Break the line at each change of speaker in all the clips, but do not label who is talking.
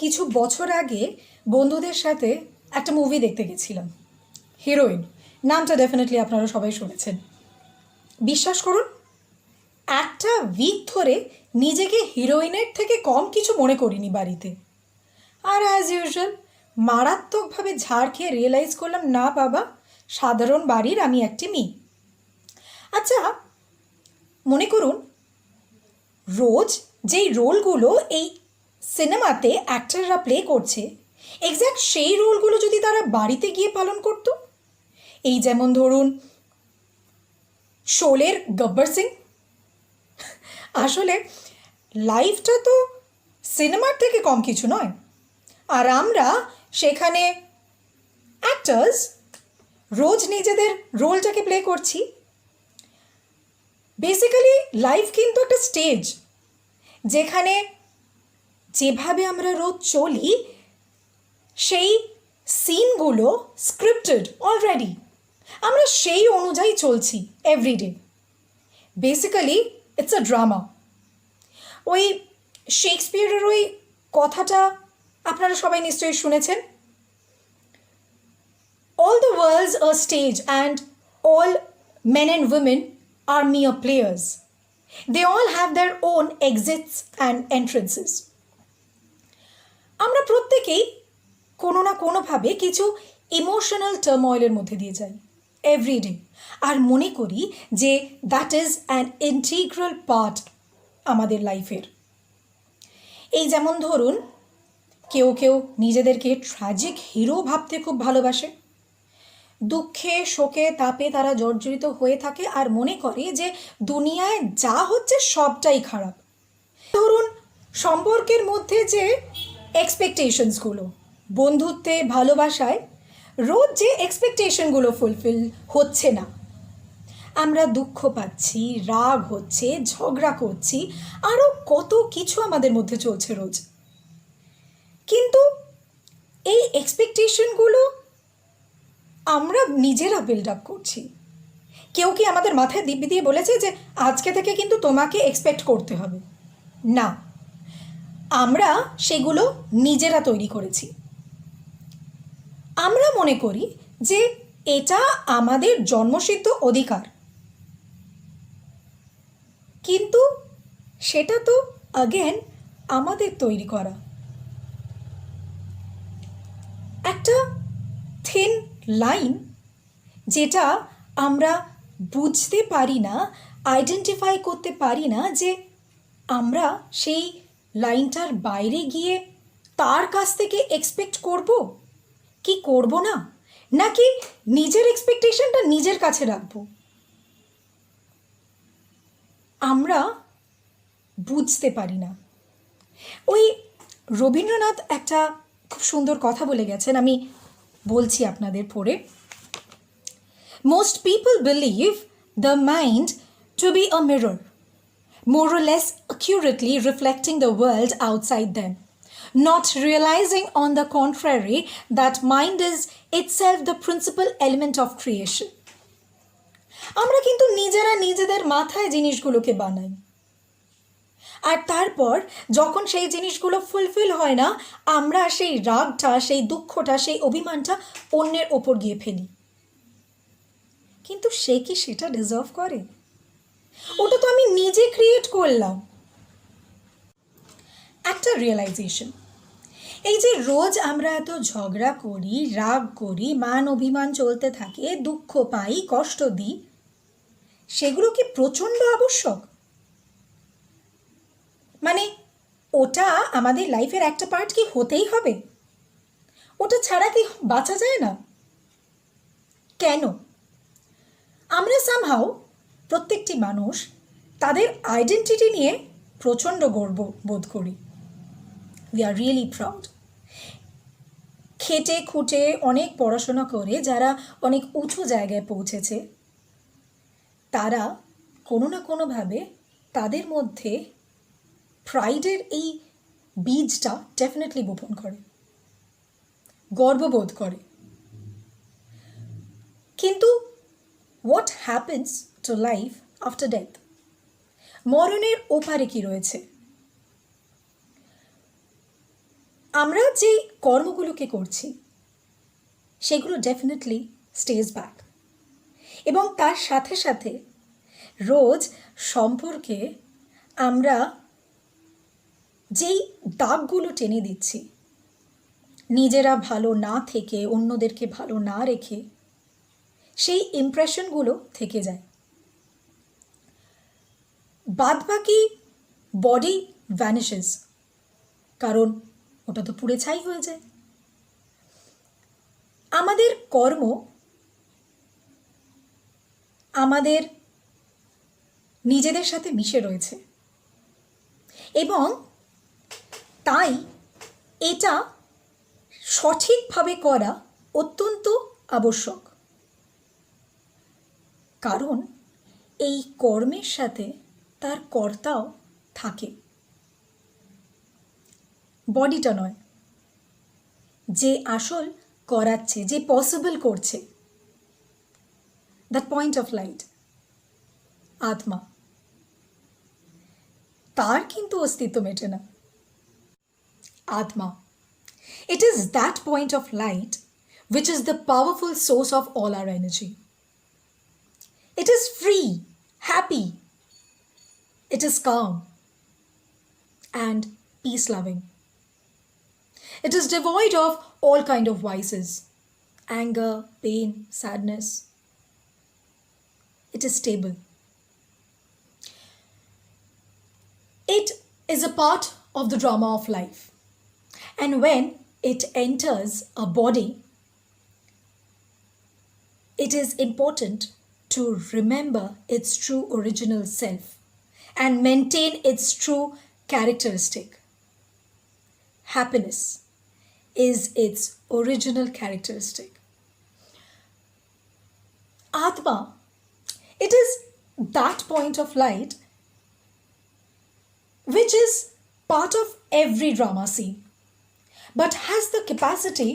কিছু বছর আগে বন্ধুদের সাথে একটা মুভি দেখতে গেছিলাম, হিরোইন। নামটা ডেফিনেটলি আপনারা সবাই শুনেছেন। বিশ্বাস করুন, একটা উইক ধরে নিজেকে হিরোইনের থেকে কম কিছু মনে করিনি বাড়িতে। আর অ্যাজ ইউজুয়াল মারাত্মকভাবে ঝাড় খেয়ে রিয়েলাইজ করলাম, না বাবা, সাধারণ বাড়ির আমি একটি মেয়ে। আচ্ছা, মনে করুন রোজ যেই রোলগুলো এই সিনেমাতে অ্যাক্টররা প্লে করছে, এক্স্যাক্ট সেই রোলগুলো যদি তারা বাড়িতে গিয়ে পালন করত। এই যেমন ধরুন শোলের গব্বর সিং। আসলে লাইফটা তো সিনেমার থেকে কম কিছু নয়, আর আমরা সেখানে অ্যাক্টার্স রোজ নিজেদের রোলটাকে প্লে করছি। বেসিক্যালি লাইফ কিন্তু একটা স্টেজ, যেখানে যেভাবে আমরা রোজ চলি সেই সিনগুলো স্ক্রিপ্টেড অলরেডি, আমরা সেই অনুযায়ী চলছি everyday. Basically it's a drama. ওই শেক্সপিয়ারের ওই কথাটা আপনারা সবাই নিশ্চয়ই শুনেছেন, all the world's a stage and all men and women are mere players. They all have their own exits and entrances. আমরা প্রত্যেকেই কোনো না কোনোভাবে কিছু ইমোশনাল টার্ময়েলের মধ্যে দিয়ে যাই এভরিডে, আর মনে করি যে that is an integral part আমাদের লাইফের। এই যেমন ধরুন কেউ কেউ নিজেদেরকে ট্র্যাজিক হিরো ভাবতে খুব ভালোবাসে। দুঃখে শোকে তাপে তারা জর্জরিত হয়ে থাকে আর মনে করে যে দুনিয়ায় যা হচ্ছে সবটাই খারাপ। ধরুন সম্পর্কের মধ্যে যে এক্সপেকটেশনসগুলো, বন্ধুত্বে ভালোবাসায় রোজ যে এক্সপেকটেশনগুলো ফুলফিল হচ্ছে না, আমরা দুঃখ পাচ্ছি, রাগ হচ্ছে, ঝগড়া করছি, আরও কত কিছু আমাদের মধ্যে চলছে রোজ। কিন্তু এই এক্সপেকটেশনগুলো আমরা নিজেরা বিল্ড আপ করছি। কেউ কি আমাদের মাথায় দিব্যি দিয়ে বলেছে যে আজকে থেকে কিন্তু তোমাকে এক্সপেক্ট করতে হবে? না, আমরা সেগুলো নিজেরা তৈরি করেছি। আমরা মনে করি যে এটা আমাদের জন্মসিদ্ধ অধিকার, কিন্তু সেটা তো আগেন আমাদের তৈরি করা একটা থিন লাইন, যেটা আমরা বুঝতে পারি না, আইডেন্টিফাই করতে পারি না যে আমরা সেই লাইনটার বাইরে গিয়ে তার কাছ থেকে এক্সপেক্ট করব কি করব না, নাকি নিজের এক্সপেকটেশনটা নিজের কাছে রাখবো। আমরা বুঝতে পারি না। ওই রবীন্দ্রনাথ একটা খুব সুন্দর কথা বলে গেছেন, আমি বলছি আপনাদের পড়ে। Most people believe the mind to be a mirror, more or less accurately reflecting the world outside them, not realizing on the contrary that mind is itself the principal element of creation. আমরা কিন্তু নিজেরা নিজেদের মাথায় জিনিসগুলোকে বানাই, আর তারপর যখন সেই জিনিসগুলো ফুলফিল হয় না, আমরা সেই রাগটা, সেই দুঃখটা, সেই অভিমানটা অন্যের ওপর গিয়ে ফেলি। কিন্তু সে কি সেটা ডিজার্ভ করে? ওটা তো আমি নিজে ক্রিয়েট করলাম। একটা রিয়েলাইজেশন, এই যে রোজ আমরা এত ঝগড়া করি, রাগ করি, মান অভিমান চলতে থাকে, দুঃখ পাই, কষ্ট দিই, সেগুলো কি প্রচণ্ড আবশ্যক? মানে ওটা আমাদের লাইফের একটা পার্ট কি হতেই হবে? ওটা ছাড়া কি বাঁচা যায় না? কেন? আমরা সামহাও প্রত্যেকটি মানুষ তাদের আইডেন্টিটি নিয়ে প্রচণ্ড গর্ব বোধ করি। We are really proud. খেটে খুঁটে অনেক পড়াশোনা করে যারা অনেক উঁচু জায়গায় পৌঁছেছে, তারা কোনো না কোনোভাবে তাদের মধ্যে প্রাইডের এই বীজটা ডেফিনেটলি বপন করে, গর্ববোধ করে। কিন্তু what happens to life after death? মরণের ওপারে কি রয়েছে? আমরা যে কর্মগুলোকে করছি সেগুলো ডেফিনেটলি স্টেজ ব্যাক, এবং তার সাথে সাথে রোজ সম্পর্কে আমরা যেই দাগগুলো টেনে দিচ্ছি, নিজেরা ভালো না থেকে অন্যদেরকে ভালো না রেখে, সেই ইমপ্রেশনগুলো থেকে যায়। বাদবাকি বডি ভ্যানিশেস, কারণ ওটা তো পুড়ে ছাই হয়ে যায়। আমাদের কর্ম আমাদের নিজেদের সাথে মিশে রয়েছে, এবং তাই এটা সঠিকভাবে করা অত্যন্ত আবশ্যক। কারণ এই কর্মের সাথে তার কর্তাও থাকে, বডিটা নয়। যে আসল করাচ্ছে, যে পসিবল করছে, দ্যাট পয়েন্ট অফ লাইট, আত্মা, তার কিন্তু অস্তিত্ব মেটে না। আত্মা, it is that point of light which is the powerful source of all our energy. It is free, happy, it is calm and peace loving. It is devoid of all kind of vices, anger, pain, sadness. It is stable. It is a part of the drama of life, and when it enters a body, it is important to remember its true original self and maintain its true characteristic. Happiness is its original characteristic. Atma, it is that point of light which is part of every drama scene, but has the capacity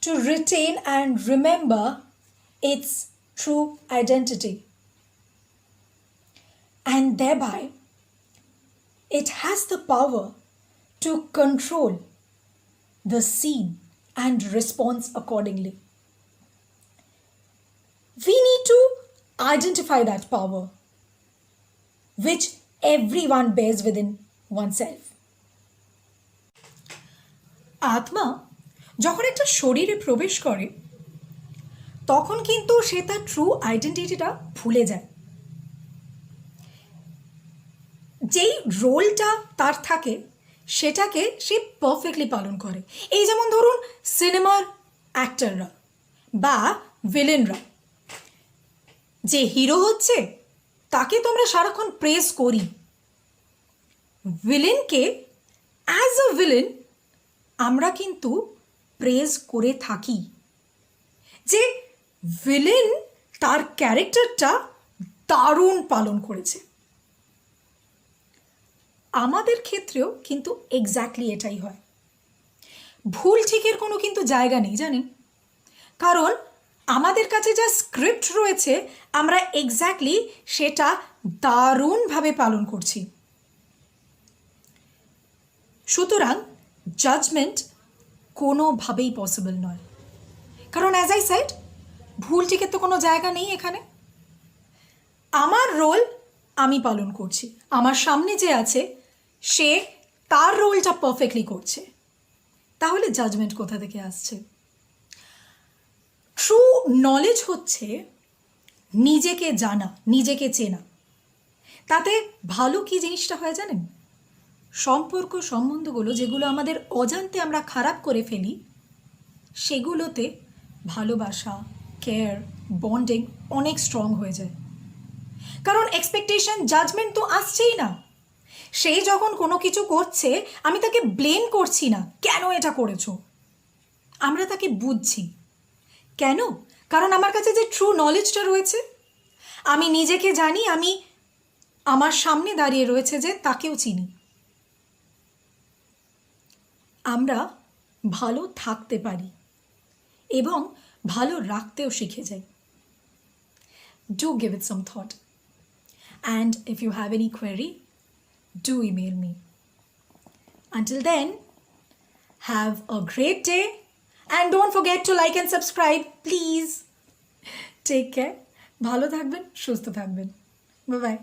to retain and remember its true identity. And thereby, it has the power to control the scene and response accordingly. We need to identify that power, which everyone bears within oneself. আত্মা যখন একটা শরীরে প্রবেশ করে তখন কিন্তু সে তার true আইডেন্টিটিটা ভুলে যায়। যেই রোলটা তার থাকে সেটাকে সে পারফেক্টলি পালন করে। এই যেমন ধরুন সিনেমার অ্যাক্টররা বা ভিলেনরা, যে হিরো হচ্ছে তাকে তোমরা সারাক্ষণ প্রেজ করি, ভিলেনকে অ্যাজ আ ভিলেন আমরা কিন্তু প্রেজ করে থাকি, যে ভিলেন তার ক্যারেক্টারটা দারুণ পালন করেছে। আমাদের ক্ষেত্রেও কিন্তু এক্স্যাক্টলি এটাই হয়। ভুল ঠিকের কোনো কিন্তু জায়গা নেই, জানেন, কারণ আমাদের কাছে যা স্ক্রিপ্ট রয়েছে আমরা এক্স্যাক্টলি সেটা দারুণভাবে পালন করছি। সুতরাং জাজমেন্ট কোনোভাবেই পসিবল নয়, কারণ অ্যাজ আই সেড, ভুল ঠিকের তো কোনো জায়গা নেই এখানে। আমার রোল আমি পালন করছি, আমার সামনে যে আছে সে তার রোলটা পারফেক্টলি করছে, তাহলে জাজমেন্ট কোথা থেকে আসছে? ট্রু নলেজ হচ্ছে নিজেকে জানা, নিজেকে চেনা। তাতে ভালো কি জিনিসটা হয় জানেন? সম্পর্ক সম্বন্ধগুলো যেগুলো আমাদের অজান্তে আমরা খারাপ করে ফেলি, সেগুলোতে ভালোবাসা, কেয়ার, বন্ডিং অনেক স্ট্রং হয়ে যায়। কারণ এক্সপেকটেশন, জাজমেন্ট তো আসছেই না। সেই যখন কোনো কিছু করছে আমি তাকে ব্লেম করছি না, কেন এটা করেছো, আমরা তাকে বুঝছি। কেন? কারণ আমার কাছে যে ট্রু নলেজটা রয়েছে, আমি নিজেকে জানি, আমি আমার সামনে দাঁড়িয়ে রয়েছে যে তাকেও চিনি। আমরা ভালো থাকতে পারি এবং ভালো রাখতেও শিখে যাই। Do give it some thought. And if you have any query, do email me. Until then, have a great day and don't forget to like and subscribe please. Take care, ভালো থাকবেন, সুস্থ থাকবেন। Bye by.